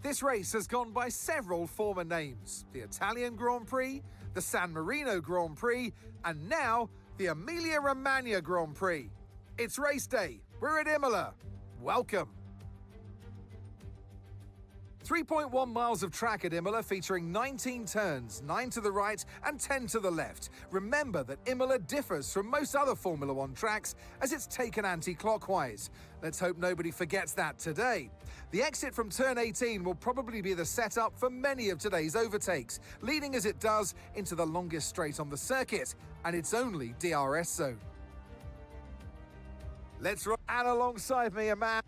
This race has gone by several former names: the Italian Grand Prix, the San Marino Grand Prix, and now the Emilia-Romagna Grand Prix. It's race day. We're at Imola. Welcome. 3.1 miles of track at Imola featuring 19 turns, 9 to the right and 10 to the left. Remember that Imola differs from most other Formula One tracks as it's taken anti-clockwise. Let's hope nobody forgets that today. The exit from turn 18 will probably be the setup for many of today's overtakes, leading as it does into the longest straight on the circuit, and it's only DRS zone. Let's run alongside me, a man.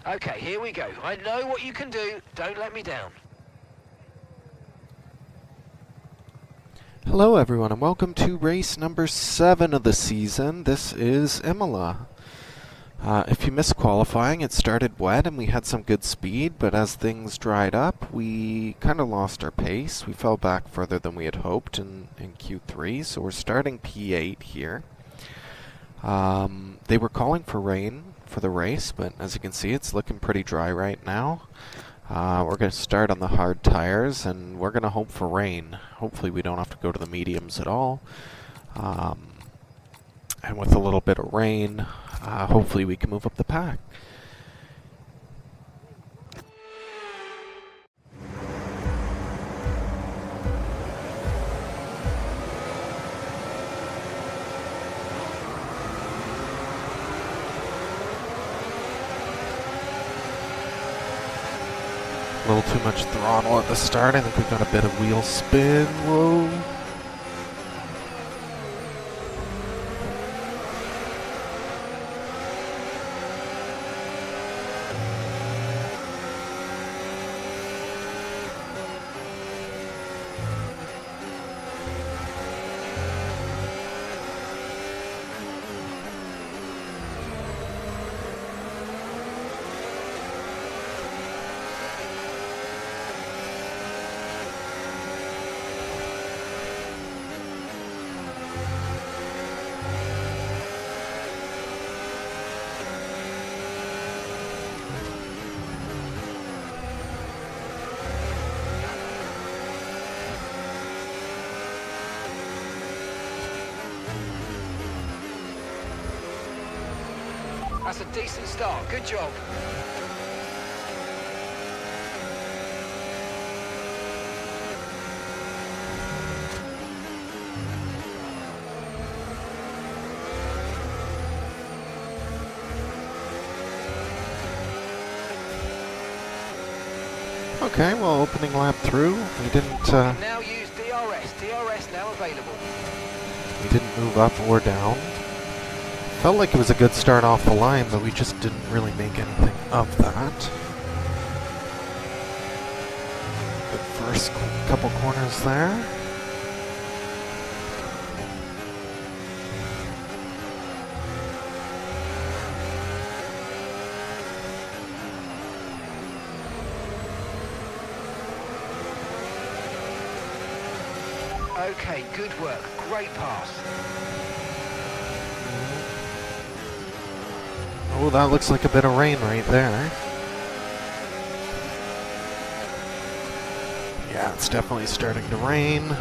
Okay, here we go. I know what you can do. Don't let me down. Hello everyone and welcome to race number 7 of the season. This is Imola. If you missed qualifying, it started wet and we had some good speed, but as things dried up, we kind of lost our pace. We fell back further than we had hoped in Q3, so we're starting P8 here. They were calling for rain for the race, but as you can see, it's looking pretty dry right now. We're going to start on the hard tires, and we're going to hope for rain. Hopefully we don't have to go to the mediums at all. And with a little bit of rain, hopefully we can move up the pack. A little too much throttle at the start. I think we've got a bit of wheel spin. Whoa. That's a decent start. Good job. Okay, well, opening lap through, we didn't Now use DRS. DRS now available. we didn't move up or down. Felt like it was a good start off the line, but we just didn't really make anything of that. Good first couple corners there. Okay, good work. Great pass. Oh, that looks like a bit of rain right there. Yeah, it's definitely starting to rain.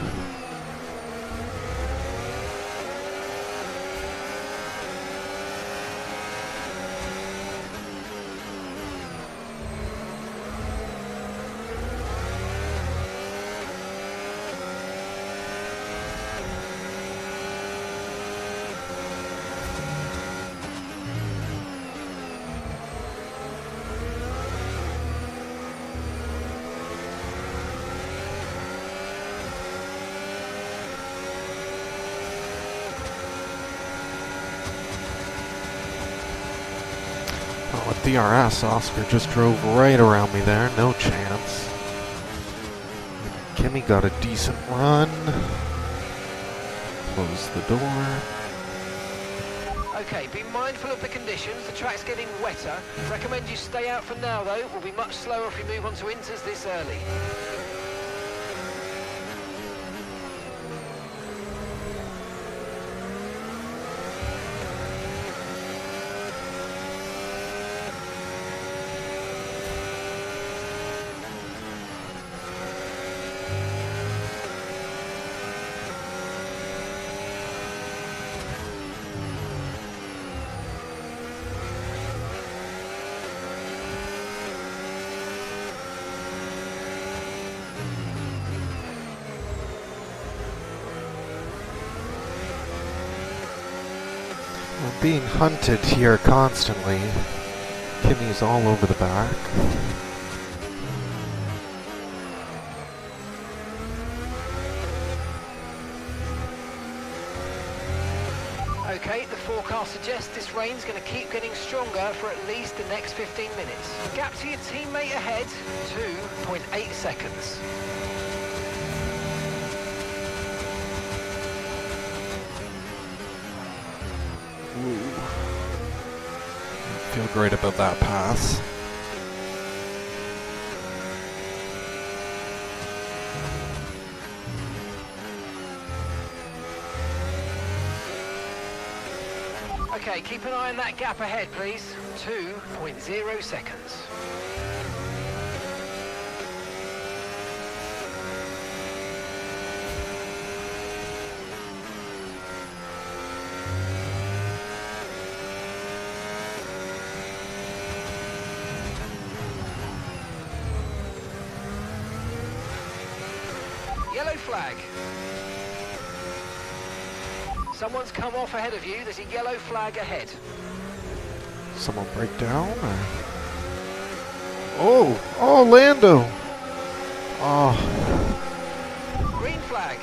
With DRS, Oscar just drove right around me there, no chance. Kimmy got a decent run. Close the door. Okay, be mindful of the conditions. The track's getting wetter. Recommend you stay out for now, though. We'll be much slower if we move on to inters this early. being hunted here constantly. Kimmy's all over the back. Okay, the forecast suggests this rain's going to keep getting stronger for at least the next 15 minutes. Gap to your teammate ahead, 2.8 seconds. Ooh. Feel great about that pass. Okay, keep an eye on that gap ahead, please. 2.0 seconds. Yellow flag. Someone's come off ahead of you. There's a yellow flag ahead. Someone break down? Or? Oh, Lando. Oh. Green flag.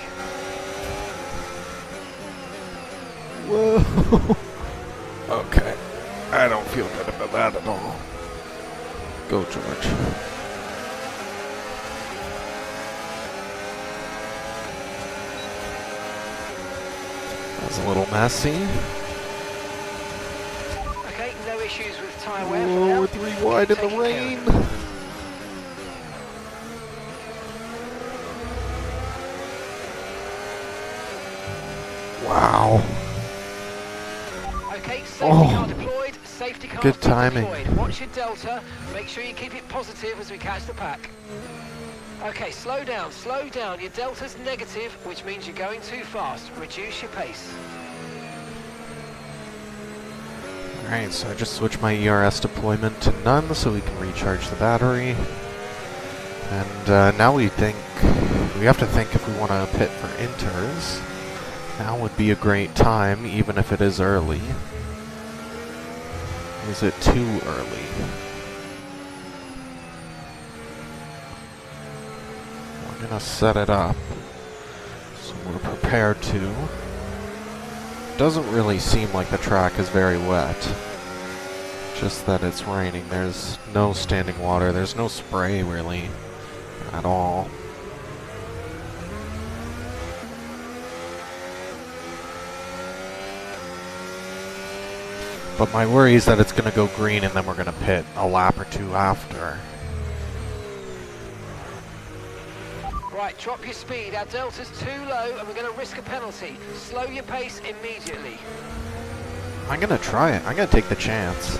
Whoa. Okay. I don't feel good about that at all. Go, George. That's a little messy. Okay, no issues with tyre wear for Whoa, now. we're 3 wide in the Taking care rain. of it. Wow. Okay, safety car deployed. Safety car Good timing. deployed. Watch your delta. Make sure you keep it positive as we catch the pack. Okay, slow down, slow down. Your delta's negative, which means you're going too fast. Reduce your pace. Alright, so I just switched my ERS deployment to none so we can recharge the battery. And now we have to think if we want to pit for inters. Now would be a great time, even if it is early. Is it too early? We're gonna set it up so we're prepared to. Doesn't really seem like the track is very wet. Just that it's raining. There's no standing water. There's no spray really at all. But my worry is that it's going to go green and then we're going to pit a lap or two after. Right, drop your speed. Our delta's too low and we're going to risk a penalty. Slow your pace immediately. I'm going to try it. I'm going to take the chance.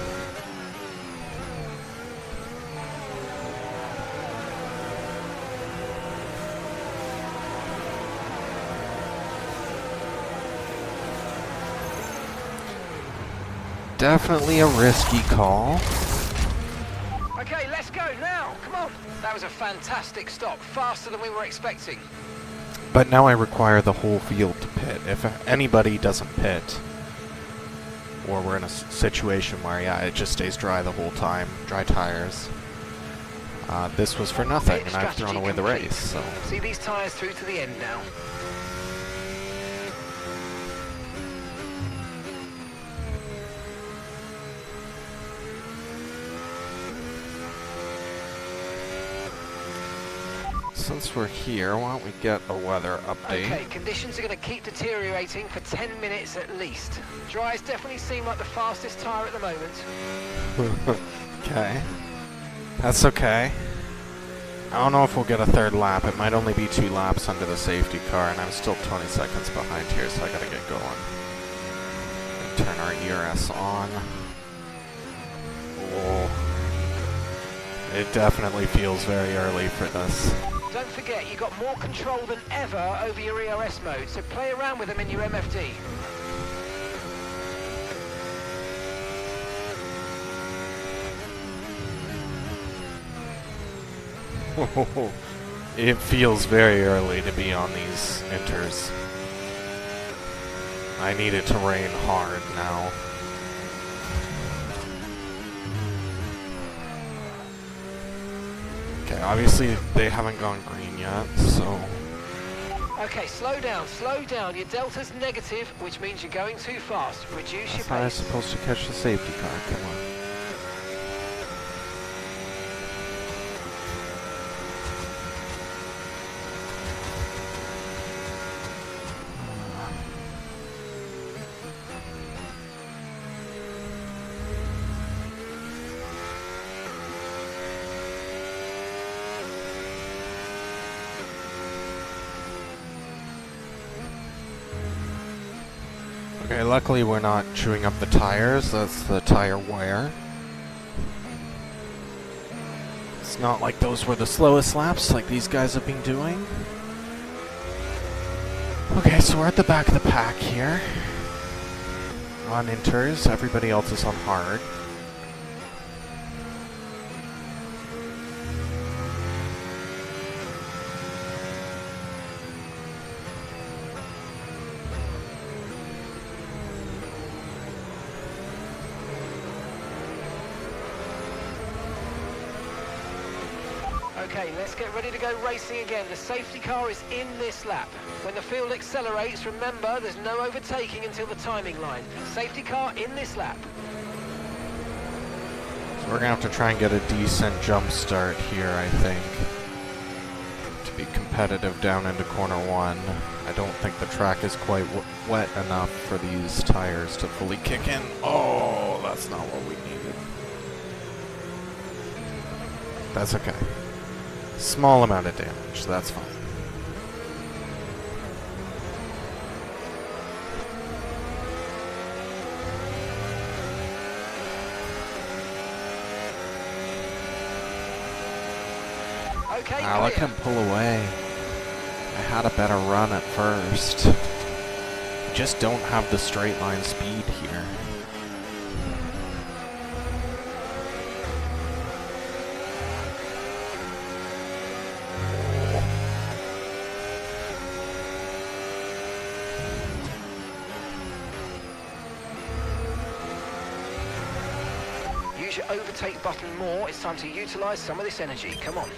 Definitely a risky call. Okay, let's go now. Come on. That was a fantastic stop. Faster than we were expecting. But now I require the whole field to pit. If anybody doesn't pit, or we're in a situation where, yeah, it just stays dry the whole time, dry tires, this was for nothing, and I've thrown away the race. So. See these tires through to the end now. Since we're here, why don't we get a weather update? Okay, conditions are going to keep deteriorating for 10 minutes at least. Dries definitely seem like the fastest tyre at the moment. Okay. That's okay. I don't know if we'll get a third lap. It might only be 2 laps under the safety car, and I'm still 20 seconds behind here, so I gotta get going. And turn our ERS on. Oh. It definitely feels very early for this. Don't forget, you've got more control than ever over your ERS mode, so play around with them in your MFD. It feels very early to be on these inters. I need it to rain hard now. Obviously, they haven't gone green yet, so... Okay, slow down, slow down. Your delta's negative, which means you're going too fast. Reduce your How am I pace. supposed to catch the safety car? Come on. Okay, luckily we're not chewing up the tires. That's the tire wear. It's not like those were the slowest laps like these guys have been doing. Okay, so we're at the back of the pack here. On inters, everybody else is on hard. Okay, let's get ready to go racing again. The safety car is in this lap. When the field accelerates, remember there's no overtaking until the timing line. Safety car in this lap. So we're going to have to try and get a decent jump start here, I think, to be competitive down into corner one. I don't think the track is quite wet enough for these tires to fully kick in. Oh, that's not what we needed. That's okay. Small amount of damage, that's fine. Okay, I'll let him pull away. I had a better run at first. Just don't have the straight line speed here. Use your overtake button more. It's time to utilize some of this energy. Come on.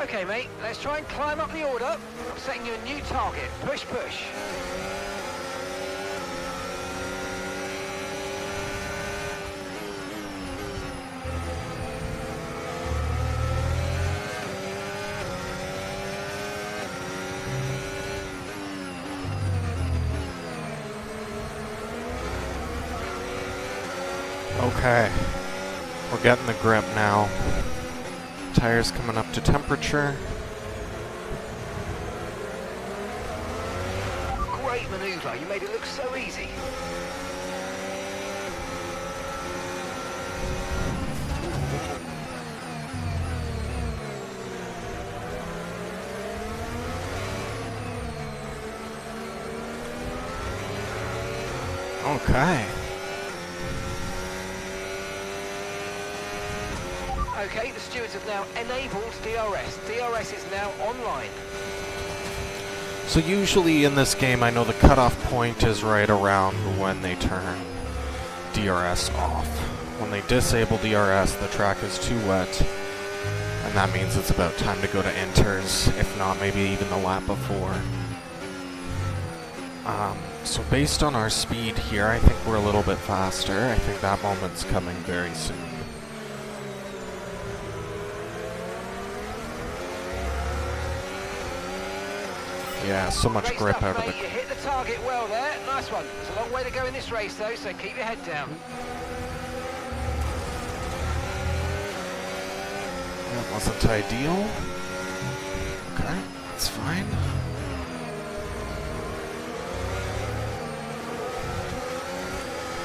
Okay, mate, let's try and climb up the order. I'm setting you a new target. Push, push. Okay. We're getting the grip now. Tires coming up to temperature. Great maneuver. You made it look so easy. Okay. Okay, the stewards have now enabled DRS. DRS is now online. So usually in this game, I know the cutoff point is right around when they turn DRS off. When they disable DRS, the track is too wet, and that means it's about time to go to inters, if not maybe even the lap before. So based on our speed here, I think we're a little bit faster. I think that moment's coming very soon. Yeah, so much Great grip stuff, out of mate. the... You hit the target well there. Nice one. There's a long way to go in this race, though, so keep your head down. That wasn't ideal. Okay, that's fine.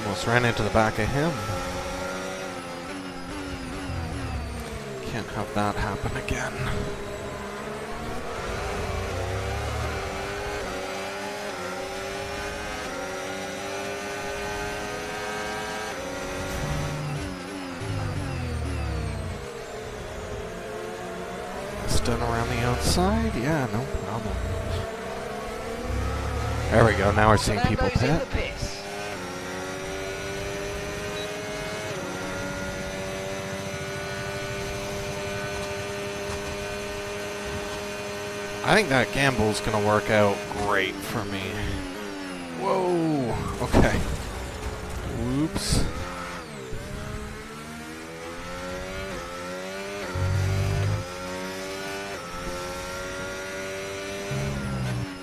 Almost ran into the back of him. Can't have that happen again. Done around the outside? Yeah, no problem. There we go, now we're seeing people Lambo's in pit. the pits. I think that gamble's gonna work out great for me. Whoa, okay. Whoops.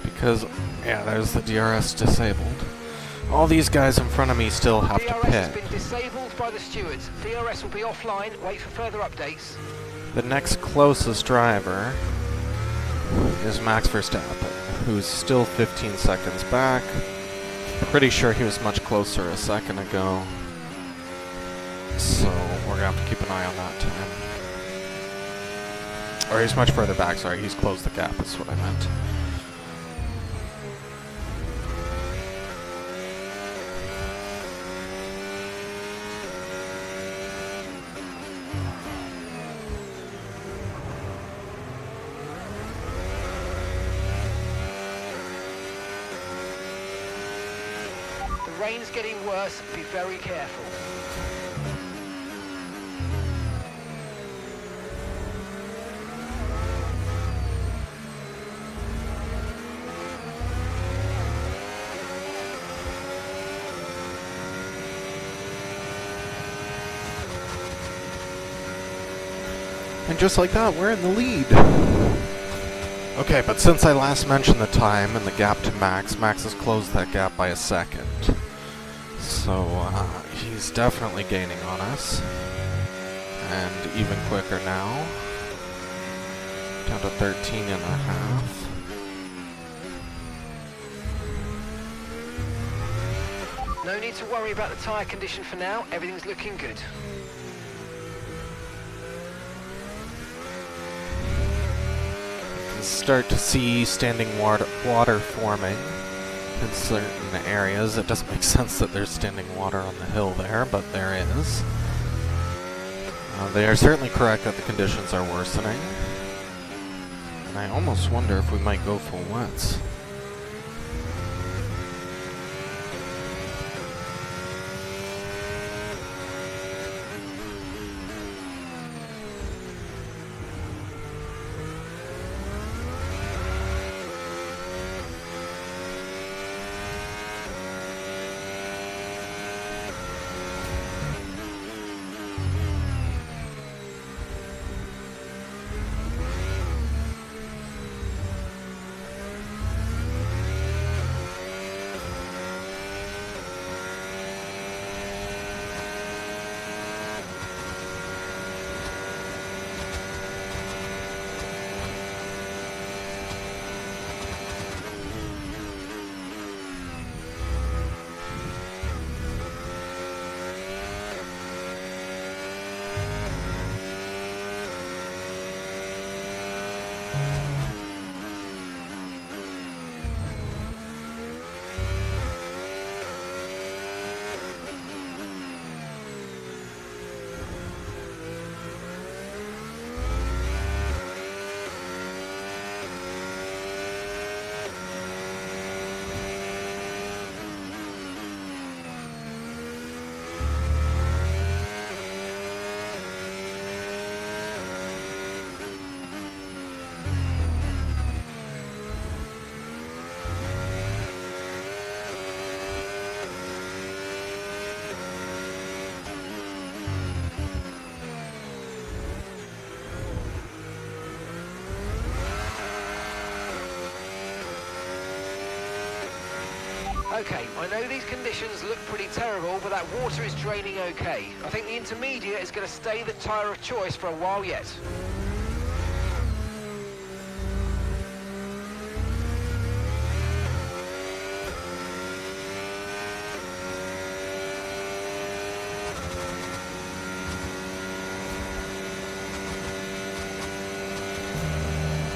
Because, yeah, there's the DRS disabled. All these guys in front of me still have to DRS pit. has been disabled by the stewards. DRS will be offline. Wait for further updates. The next closest driver is Max Verstappen, who's still 15 seconds back. Pretty sure he was much closer a second ago. So we're gonna have to keep an eye on that time. Or he's much further back, sorry, he's closed the gap, is what I meant. The rain's getting worse. Be very careful. And just like that, we're in the lead. Okay, but since I last mentioned the time and the gap to Max, Max has closed that gap by a second. So he's definitely gaining on us. And even quicker now. Down to 13 and a half. No need to worry about the tyre condition for now. Everything's looking good. Start to see standing water forming in certain areas. It doesn't make sense that there's standing water on the hill there, but there is. They are certainly correct that the conditions are worsening. And I almost wonder if we might go full wets. Okay, I know these conditions look pretty terrible, but that water is draining okay. I think the intermediate is going to stay the tyre of choice for a while yet.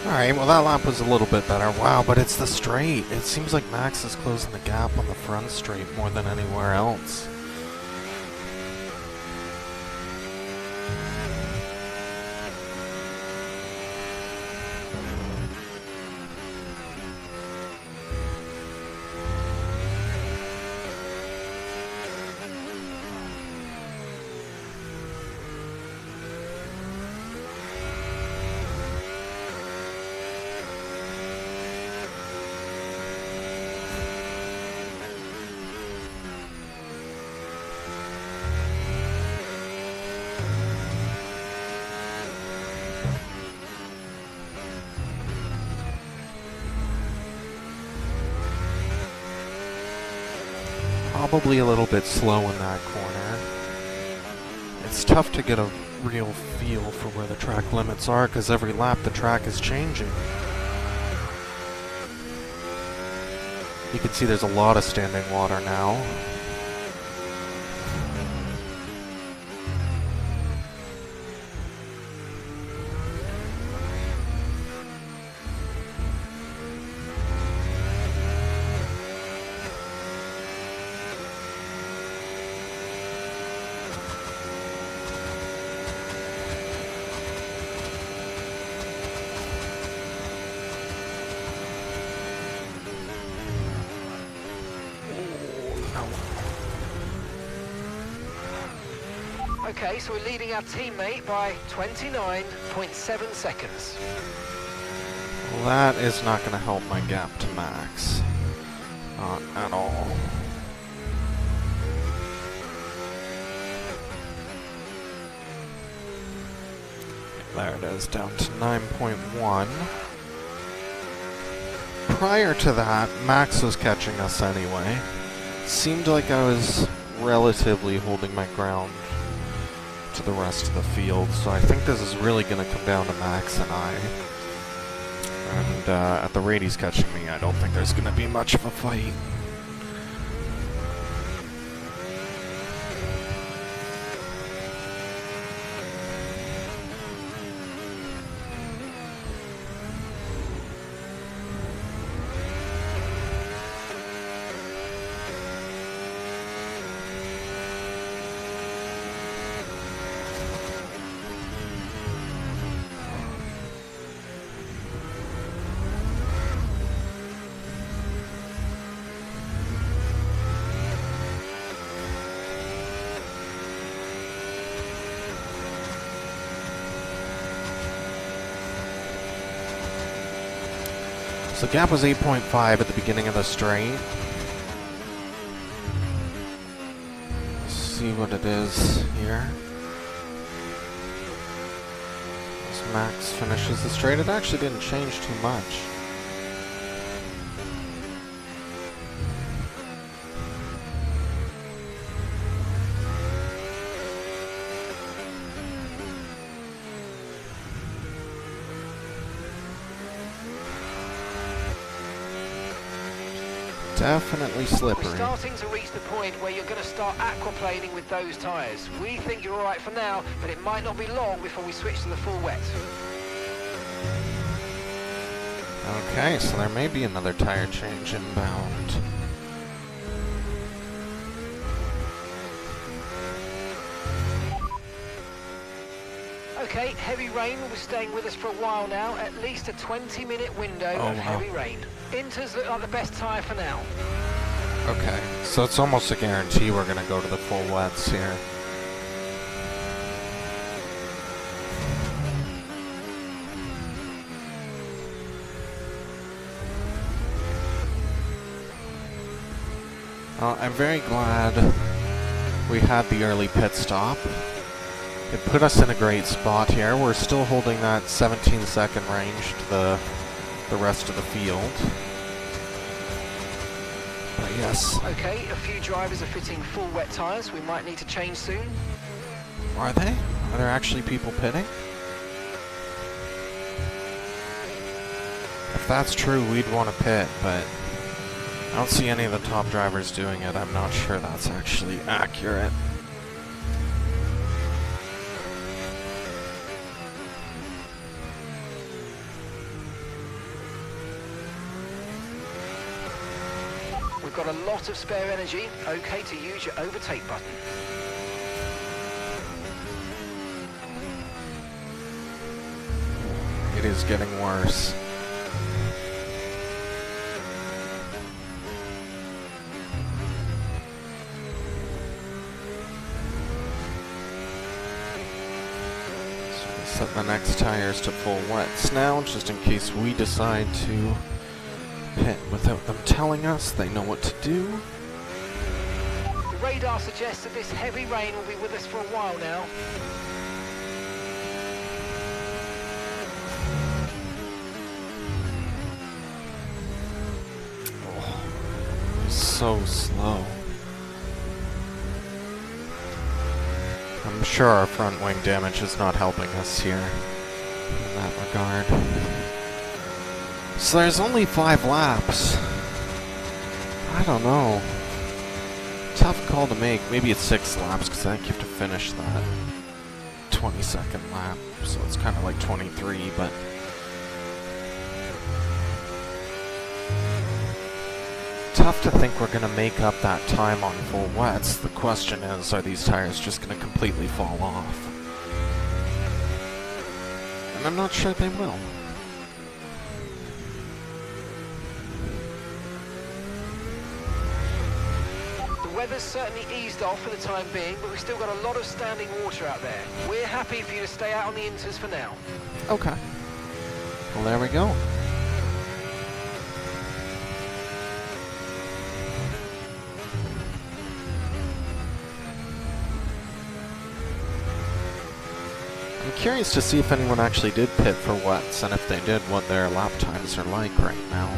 Alright, well that lap was a little bit better. Wow, but it's the straight. It seems like Max is closing the gap on the front straight more than anywhere else. probably a little bit slow in that corner. It's tough to get a real feel for where the track limits are because every lap the track is changing. You can see there's a lot of standing water now. Okay, so we're leading our teammate by 29.7 seconds. Well, that is not going to help my gap to Max. Not at all. There it is, down to 9.1. Prior to that, Max was catching us anyway. Seemed like I was relatively holding my ground to the rest of the field, so I think this is really going to come down to Max and I. And at the rate he's catching me, I don't think there's going to be much of a fight. So the gap was 8.5 at the beginning of the straight. Let's see what it is here. As Max finishes the straight, it actually didn't change too much. Definitely slippery. We're starting to reach the point where you're going to start aquaplaning with those tyres. We think you're alright for now, but it might not be long before we switch to the full wet. Okay, so there may be another tire change inbound. Okay, heavy rain will be staying with us for a while now, at least a 20-minute window of heavy rain. Inters look like the best tyre for now. Okay, so it's almost a guarantee we're going to go to the full wets here. I'm very glad we had the early pit stop. It put us in a great spot here. We're still holding that 17-second range to the rest of the field. But yes. Okay, a few drivers are fitting full wet tyres. We might need to change soon. Are they? Are there actually people pitting? If that's true, we'd want to pit, but I don't see any of the top drivers doing it. I'm not sure that's actually accurate. We've got a lot of spare energy. Okay to use your overtake button. It is getting worse. So we set the next tires to full wets now, just in case we decide to pit without them telling us. They know what to do. The radar suggests that this heavy rain will be with us for a while now. So slow. I'm sure our front wing damage is not helping us here in that regard. So there's only 5 laps. I don't know. Tough call to make. Maybe it's 6 laps, because I think you have to finish that 22nd lap. So it's kind of like 23, but... tough to think we're going to make up that time on full wets. The question is, are these tires just going to completely fall off? And I'm not sure they will. The weather's certainly eased off for the time being, but we've still got a lot of standing water out there. We're happy for you to stay out on the inters for now. Okay. Well, there we go. I'm curious to see if anyone actually did pit for wets, and if they did, what their lap times are like right now.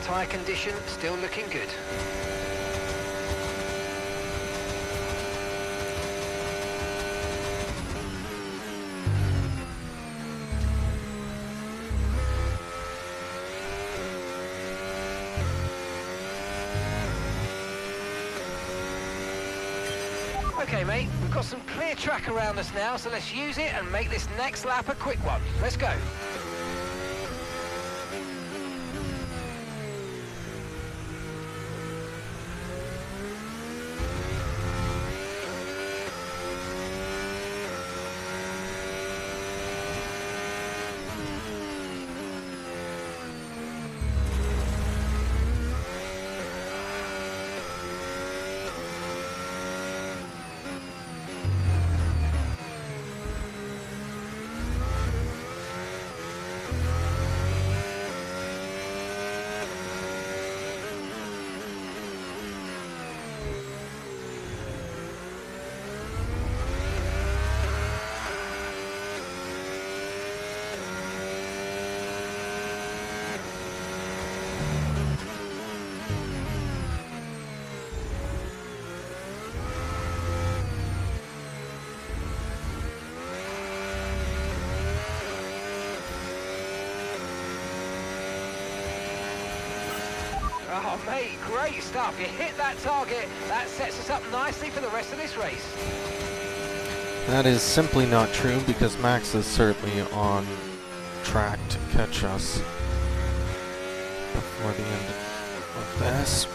Tyre condition still looking good. Okay mate, we've got some clear track around us now, so let's use it and make this next lap a quick one. Let's go. Oh mate, great stuff. You hit that target. That sets us up nicely for the rest of this race. That is simply not true, because Max is certainly on track to catch us before the end of this.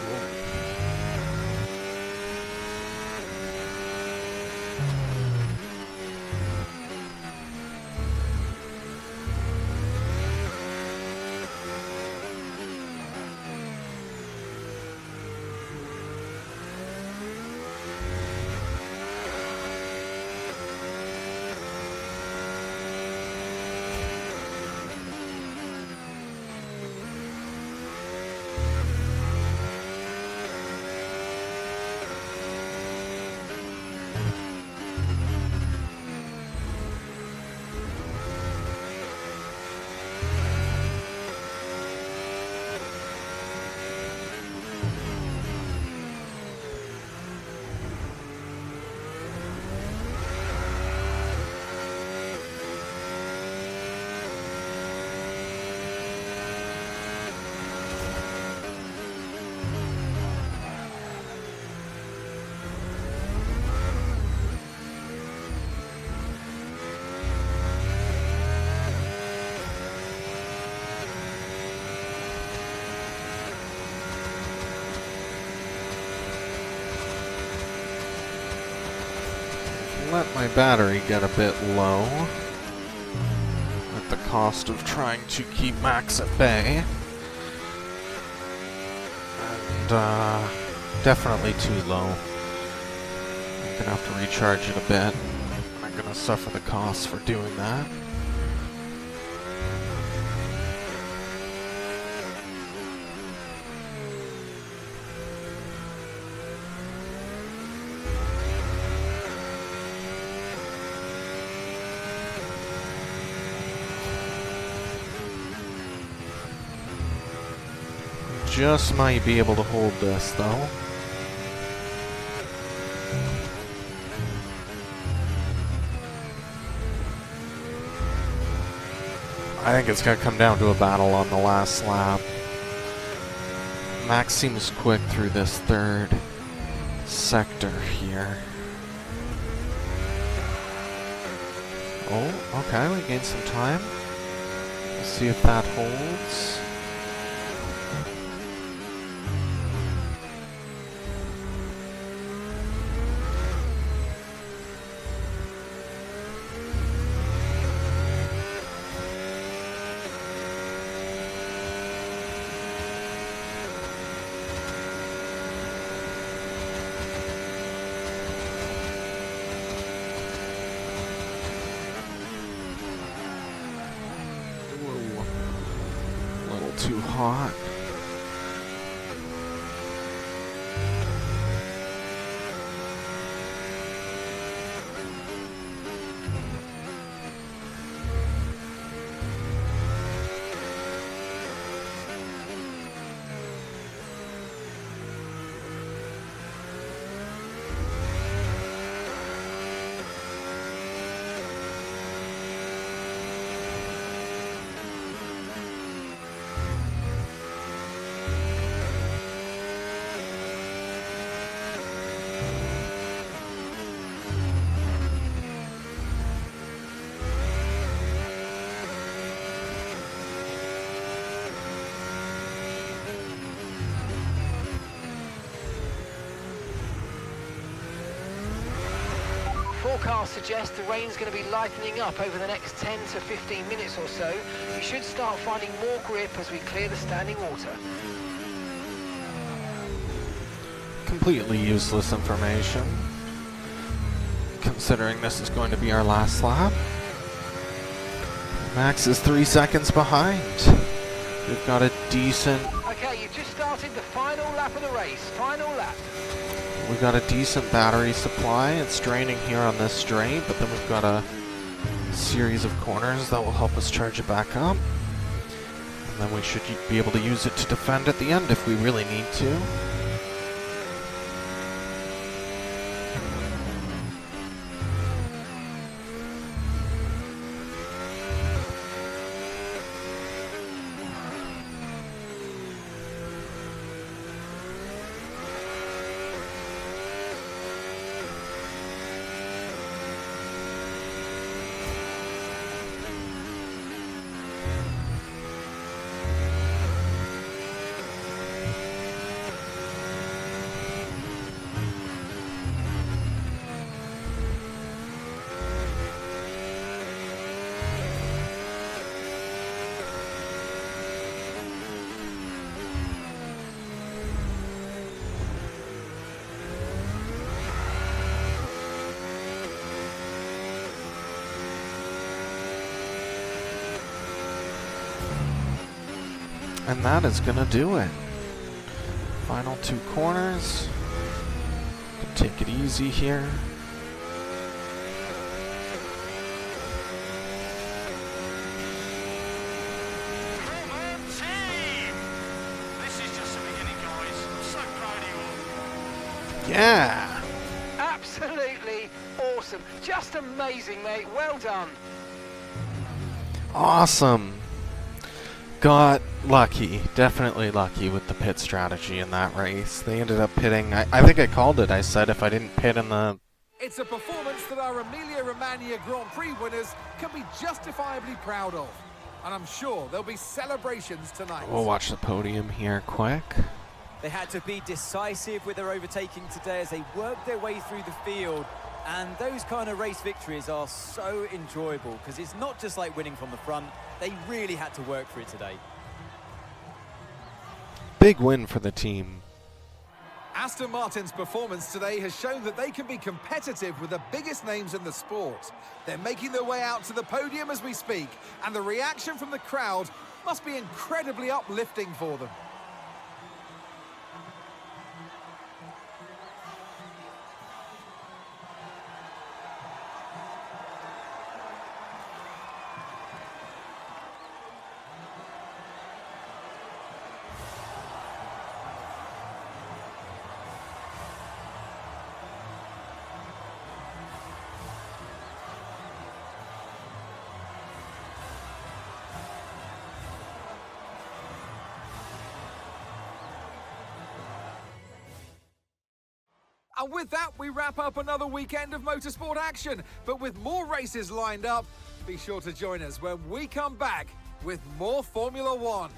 Let my battery get a bit low at the cost of trying to keep Max at bay. And definitely too low. I'm gonna have to recharge it a bit. I aren't going to suffer the costs for doing that. Just might be able to hold this, though. I think it's going to come down to a battle on the last lap. Max seems quick through this third sector here. Oh, okay, we gained some time. Let's see if that holds. Too hot. Forecasts suggest the rain's going to be lightening up over the next 10 to 15 minutes or so. We should start finding more grip as we clear the standing water. Completely useless information, considering this is going to be our last lap. Max is 3 seconds behind. We've got a decent... Okay, you've just started the final lap of the race. Final lap. We've got a decent battery supply. It's draining here on this straight, but then we've got a series of corners that will help us charge it back up. And then we should be able to use it to defend at the end if we really need to. And that is going to do it. Final 2 corners. Take it easy here. This is just the beginning, guys. I'm so proud of you all. Yeah! Absolutely awesome. Just amazing, mate. Well done. Awesome. Got lucky, definitely lucky with the pit strategy in that race. They ended up pitting, I think I called it. I said if I didn't pit in the... It's a performance that our Emilia-Romagna Grand Prix winners can be justifiably proud of. And I'm sure there'll be celebrations tonight. We'll watch the podium here quick. They had to be decisive with their overtaking today as they worked their way through the field. And those kind of race victories are so enjoyable because it's not just like winning from the front. They really had to work for it today. Big win for the team. Aston Martin's performance today has shown that they can be competitive with the biggest names in the sport. They're making their way out to the podium as we speak, and the reaction from the crowd must be incredibly uplifting for them. And with that, we wrap up another weekend of motorsport action. But with more races lined up, be sure to join us when we come back with more Formula One.